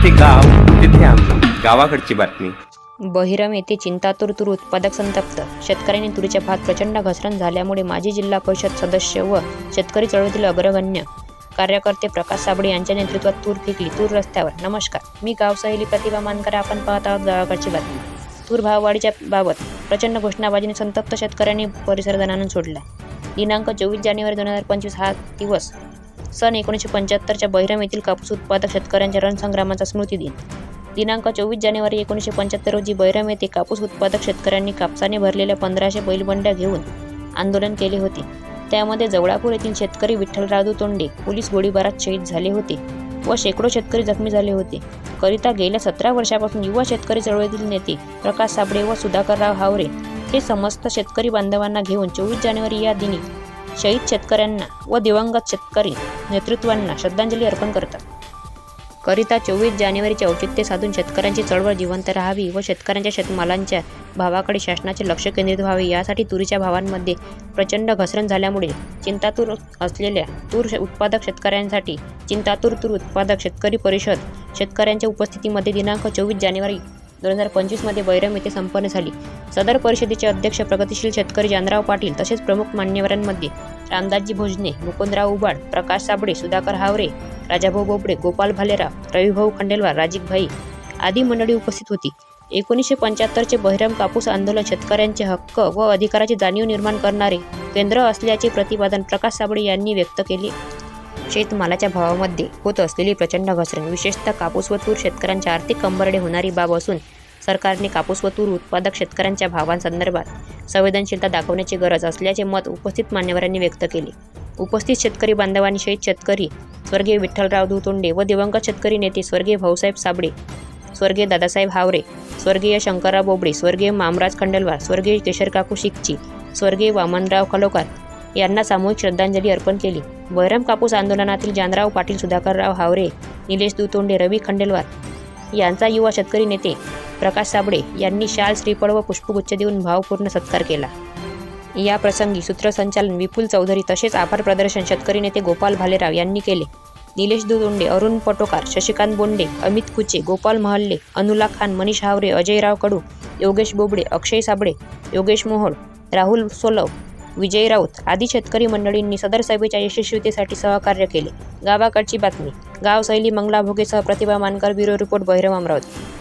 जिथे गाव तिथे आम्ही, गावाकडची बातमी. बहिरम येथे चिंतातूर तूर उत्पादक संतप्त. शेतकऱ्यांनी तुरीच्या भात प्रचंड घसरण झाल्यामुळे माजी जिल्हा परिषद सदस्य व शेतकरी चळवळीतील अग्रगण्य कार्यकर्ते प्रकाश साबळे यांच्या नेतृत्वात तूर फेकली. तूर रस्त्यावर. नमस्कार, मी गावसहेली प्रतिभा मानकर. आपण पाहत आहोत गावाकडची बातमी. तूर भाववाढीच्या बाबत प्रचंड घोषणाबाजीने संतप्त शेतकऱ्यांनी परिसर दणाणून सोडला. दिनांक 24 जानेवारी 2025 हा दिवस सन 1975च्या बहिरम येथील कापूस उत्पादक शेतकऱ्यांच्या रणसंग्रामाचा स्मृती दिन. दिनांक 24 जानेवारी 1975 रोजी बहिरम येथे कापूस उत्पादक शेतकऱ्यांनी कापसाने भरलेल्या 1500 बैलबंड्या घेऊन आंदोलन केले होते. त्यामध्ये जवळापूर येथील शेतकरी विठ्ठलराव तोंडे पोलीस गोळीबारात शहीद झाले होते व शेकडो शेतकरी जखमी झाले होते. करिता गेल्या 17 वर्षापासून युवा शेतकरी चळवळीतील नेते प्रकाश साबळे व सुधाकरराव हावरे हे समस्त शेतकरी बांधवांना घेऊन 24 जानेवारी या दिनी शहीद शेतकऱ्यांना व दिवंगत शेतकरी नेतृत्वांना श्रद्धांजली अर्पण करतात. करिता 24 जानेवारीचे औचित्य साधून शेतकऱ्यांची चळवळ जिवंत राहावी व शेतकऱ्यांच्या शेतमालांच्या भावाकडे शासनाचे लक्ष केंद्रित व्हावे यासाठी तुरीच्या भावांमध्ये प्रचंड घसरण झाल्यामुळे चिंतातूर असलेल्या तूर उत्पादक शेतकऱ्यांसाठी चिंतातूर तूर उत्पादक शेतकरी परिषद शेतकऱ्यांच्या उपस्थितीमध्ये दिनांक 24 जानेवारी 2025 मध्ये बहिरम येथे संपन्न झाली. सदर परिषदेचे अध्यक्ष प्रगतिशील शेतकरी जानराव पाटील तसेच प्रमुख मान्यवरांमध्ये रामदासजी भोजने, मुकुंदराव उबाड, प्रकाश साबळे, सुधाकर हावरे, राजाभाऊ बोबडे, गोपाल भालेराव, रविभाऊ खंडेलवार, राजीकभाई आदी मंडळी उपस्थित होती. 1975चे बहिरम कापूस आंदोलन शेतकऱ्यांचे हक्क व अधिकाराची जाणीव निर्माण करणारे केंद्र असल्याचे प्रतिपादन प्रकाश साबळे यांनी व्यक्त केले. शेतमालाच्या भावामध्ये होत असलेली प्रचंड घसरण विशेषतः कापूस व तूर शेतकऱ्यांच्या आर्थिक कंबरडे होणारी बाब असून सरकारने कापूस व तूर उत्पादक शेतकऱ्यांच्या भावांसंदर्भात संवेदनशीलता दाखवण्याची गरज असल्याचे मत उपस्थित मान्यवरांनी व्यक्त केले. उपस्थित शेतकरी बांधवांनी शहीद शेतकरी स्वर्गीय विठ्ठलराव तोंडे व दिवंगत शेतकरी नेते स्वर्गीय भाऊसाहेब साबळे, स्वर्गीय दादासाहेब हावरे, स्वर्गीय शंकरराव बोबडे, स्वर्गीय मामराज खंडेलवार, स्वर्गीय केशरकाकू शिकची, स्वर्गीय वामनराव खलोकार यांना सामूहिक श्रद्धांजली अर्पण केली. बहिरम कापूस आंदोलनातील जानराव पाटील, सुधाकरराव हावरे, निलेश तोंडे, रवी खंडेलवार यांचा युवा शेतकरी नेते प्रकाश साबळे यांनी शाल, श्रीफळ व पुष्पगुच्छ देऊन भावपूर्ण सत्कार केला. या प्रसंगी सूत्रसंचालन विपुल चौधरी तसेच आभार प्रदर्शन शेतकरी नेते गोपाल भालेराव यांनी केले. निलेश तोंडे, अरुण पटोकार, शशिकांत बोंडे, अमित कुचे, गोपाल महल्ले, अनुला खान, मनीष हावरे, अजयराव कडू, योगेश बोबडे, अक्षय साबळे, योगेश मोहोळ, राहुल सोलव, विजय राऊत आदी शेतकरी मंडळींनी सदर सभेच्या यशस्वीतेसाठी सहकार्य केले. गावाकडची बातमी. गावशैली मंगला भोगेसह प्रतिभा मानकर, ब्युरो रिपोर्ट, बहिरम, अमरावती.